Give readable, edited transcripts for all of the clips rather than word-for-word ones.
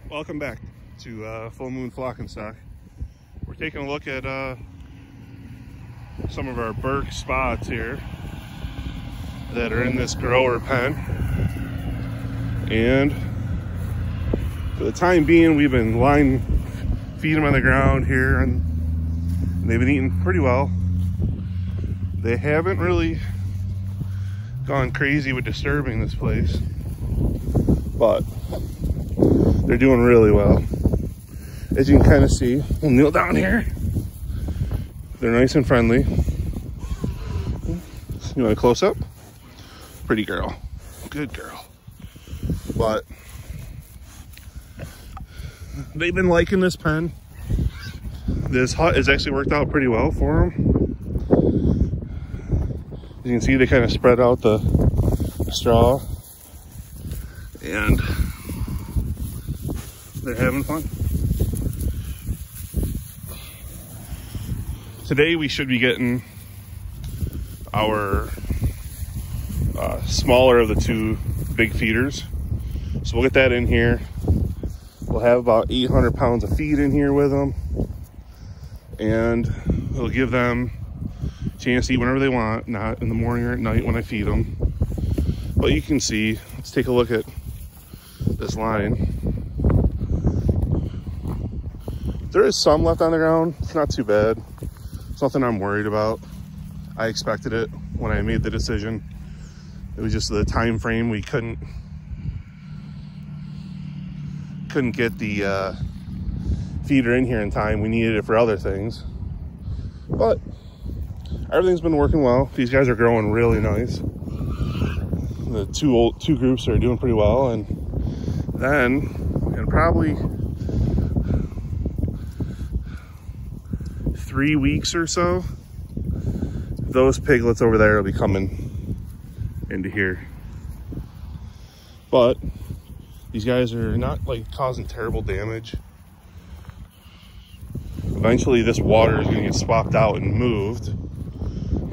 Welcome back to Full Moon Flock and Stock. We're taking a look at some of our Burke spots here that are in this grower pen. And for the time being, we've been feeding them on the ground here, and they've been eating pretty well. They haven't really gone crazy with disturbing this place, but they're doing really well. As you can kind of see, we'll kneel down here. They're nice and friendly. You want a close up? Pretty girl. Good girl. But they've been liking this pen. This hut has actually worked out pretty well for them. As you can see, they kind of spread out the straw, and they're having fun. Today we should be getting our smaller of the two big feeders. So we'll get that in here. We'll have about 800 pounds of feed in here with them. And it'll give them a chance to eat whenever they want, not in the morning or at night when I feed them. But you can see, let's take a look at this line. There is some left on the ground. It's not too bad. It's nothing I'm worried about. I expected it when I made the decision. It was just the time frame. We couldn't get the feeder in here in time. We needed it for other things. But everything's been working well. These guys are growing really nice. The two groups are doing pretty well, and then in probably 3 weeks or so, those piglets over there will be coming into here. But these guys are not like causing terrible damage. Eventually this water is going to get swapped out and moved.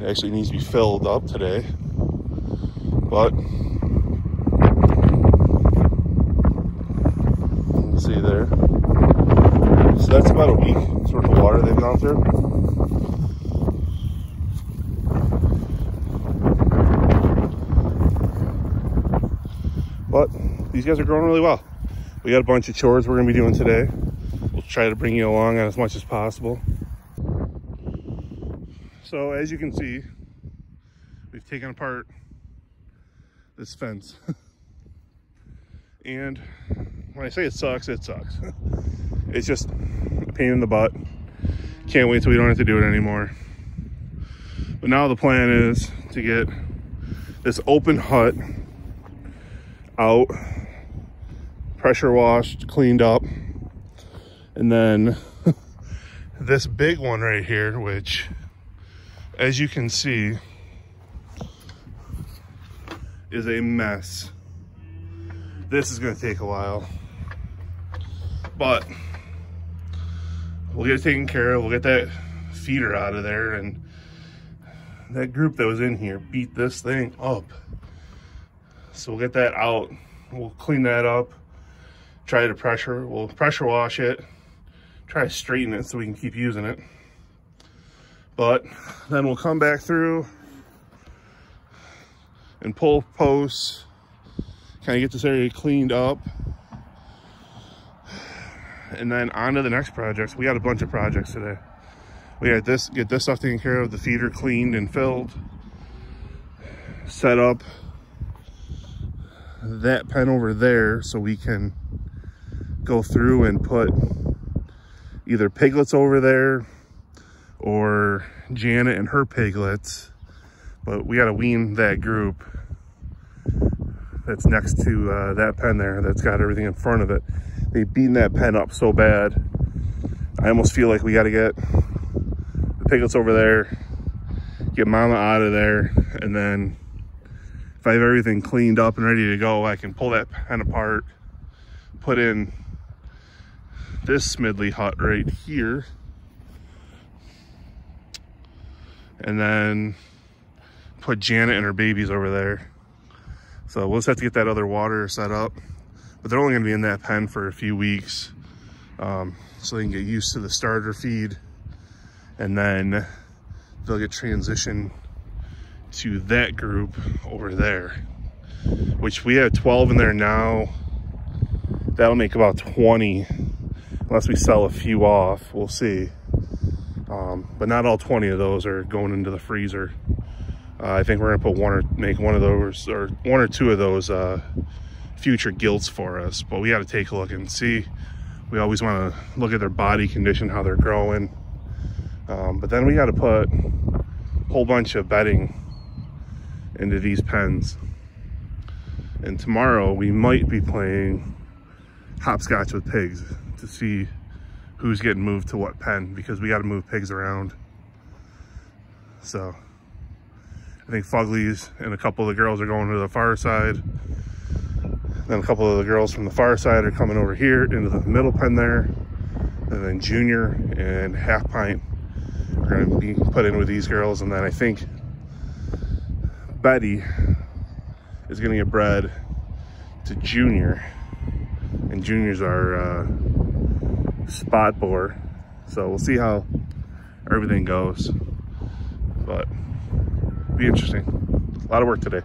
It actually needs to be filled up today. But you can see there. So that's about a week's worth of water they've gone through. But these guys are growing really well. We got a bunch of chores we're going to be doing today. We'll try to bring you along on as much as possible. So as you can see, we've taken apart this fence. And when I say it sucks, it sucks. It's just a pain in the butt. Can't wait till we don't have to do it anymore. But now the plan is to get this open hut out, pressure washed, cleaned up, and then this big one right here, which as you can see is a mess. This is going to take a while, but we'll get it taken care of. We'll get that feeder out of there, and that group that was in here beat this thing up. So we'll get that out. We'll clean that up. We'll pressure wash it. Try to straighten it so we can keep using it. But then we'll come back through and pull posts. Kind of get this area cleaned up. And then on to the next projects. We got a bunch of projects today. We got get this stuff taken care of, the feeder cleaned and filled, set up that pen over there so we can go through and put either piglets over there or Janet and her piglets. But we got to wean that group that's next to that pen there that's got everything in front of it. They've beaten that pen up so bad. I almost feel like we got to get the piglets over there, get mama out of there, and then if I have everything cleaned up and ready to go, I can pull that pen apart, put in this Smidley hut right here, and then put Janet and her babies over there. So we'll just have to get that other water set up. but they're only gonna be in that pen for a few weeks, so they can get used to the starter feed, and then they'll get transitioned to that group over there, which we have 12 in there now. That'll make about 20, unless we sell a few off, we'll see. But not all 20 of those are going into the freezer. I think we're gonna put make one of those, or one or two of those future gilts for us, but we got to take a look and see. We always want to look at their body condition, how they're growing. But then we got to put a whole bunch of bedding into these pens. And tomorrow we might be playing hopscotch with pigs to see who's getting moved to what pen, because we got to move pigs around. So I think Fugly's and a couple of the girls are going to the far side. Then a couple of the girls from the far side are coming over here into the middle pen there. And then Junior and Half Pint are going to be put in with these girls. And then I think Betty is going to get bred to Junior. And Junior's our spot boar. So we'll see how everything goes. But it'll be interesting. A lot of work today.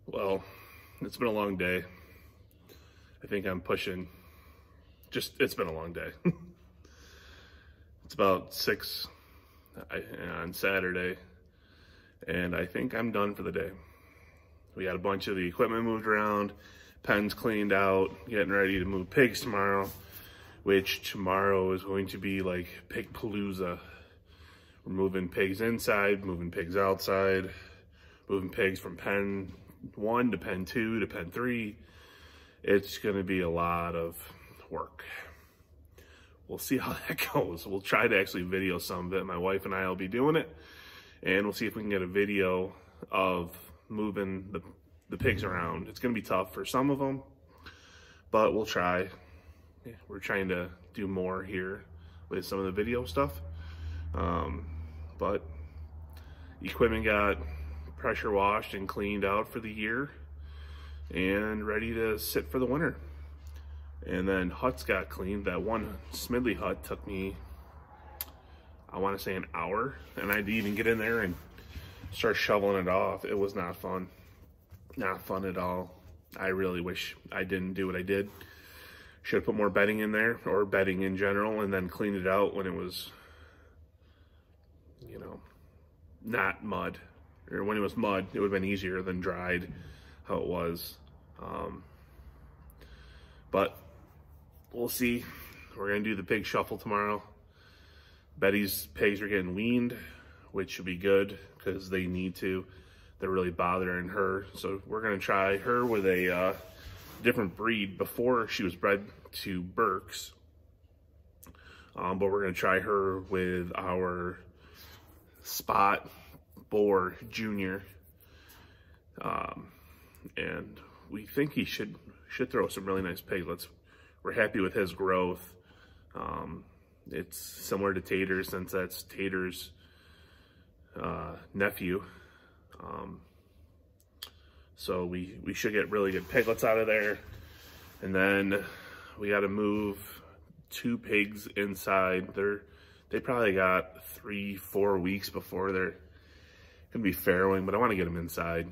Well, it's been a long day. I think I'm pushing, it's been a long day. It's about 6 on Saturday, and I think I'm done for the day. We got a bunch of the equipment moved around, pens cleaned out, getting ready to move pigs tomorrow, which tomorrow is going to be like pig palooza. We're moving pigs inside, moving pigs outside, moving pigs from pen 1 to pen 2 to pen 3. It's gonna be a lot of work. We'll see how that goes. We'll try to actually video some of it. My wife and I will be doing it, and we'll see if we can get a video of moving the pigs around. It's gonna be tough for some of them, but we'll try. We're trying to do more here with some of the video stuff. But equipment got pressure washed and cleaned out for the year and ready to sit for the winter. And then huts got cleaned. That one Smidley hut took me, I want to say, an hour, and I didn't even get in there and start shoveling it off. It was not fun. Not fun at all. I really wish I didn't do what I did. Should have put more bedding in there, or bedding in general, and then cleaned it out when it was, you know, not mud. Or when it was mud, it would have been easier than dried, how it was. But we'll see. We're gonna do the pig shuffle tomorrow. Betty's pigs are getting weaned, which should be good because they need to. They're really bothering her. So we're gonna try her with a different breed. Before she was bred to Berks, but we're gonna try her with our spot boar Junior, and we think he should throw some really nice piglets. We're happy with his growth. It's similar to Tater's, since that's Tater's nephew. So we should get really good piglets out of there. And then we got to move 2 pigs inside. They probably got 3-4 weeks before they're gonna be farrowing, but I want to get them inside.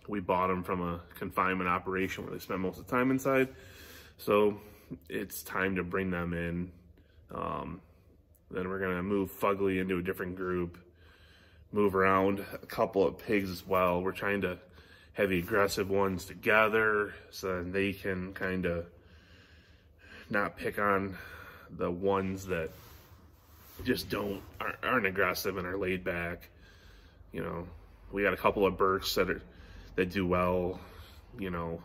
We bought them from a confinement operation where they spend most of the time inside, so it's time to bring them in. Then we're gonna move Fugly into a different group, move around a couple of pigs as well. We're trying to have the aggressive ones together so that they can kind of not pick on the ones that just aren't aggressive and are laid back. You know, we got a couple of Berks that do well, you know,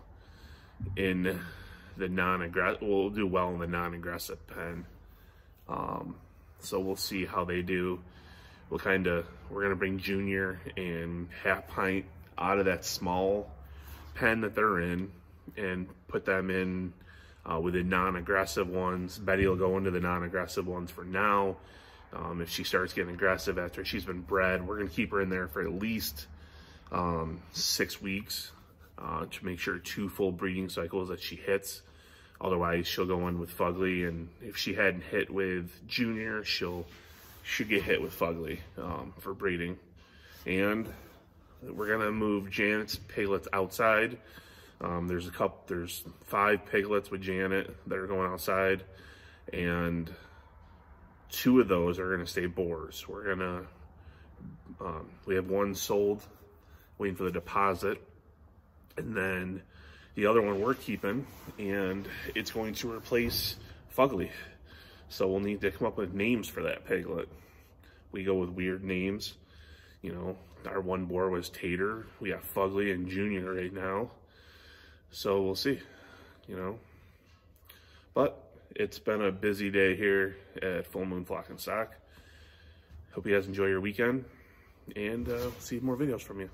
in the non-aggressive, will do well in the non-aggressive pen. So we'll see how they do. We're gonna bring Junior and Half Pint out of that small pen that they're in and put them in with the non-aggressive ones. Betty will go into the non-aggressive ones for now. If she starts getting aggressive after she's been bred, we're gonna keep her in there for at least 6 weeks to make sure 2 full breeding cycles that she hits. Otherwise, she'll go in with Fugly, and if she hadn't hit with Junior, she'll get hit with Fugly for breeding. And we're gonna move Janet's piglets outside. There's 5 piglets with Janet that are going outside, and 2 of those are gonna stay boars. We have 1 sold, waiting for the deposit, and then the other one we're keeping, and it's going to replace Fugly. So we'll need to come up with names for that piglet. We go with weird names. You know, our one boar was Tater. We got Fugly and Junior right now. So we'll see, you know. But it's been a busy day here at Full Moon Flock and Stock. Hope you guys enjoy your weekend, and see more videos from you.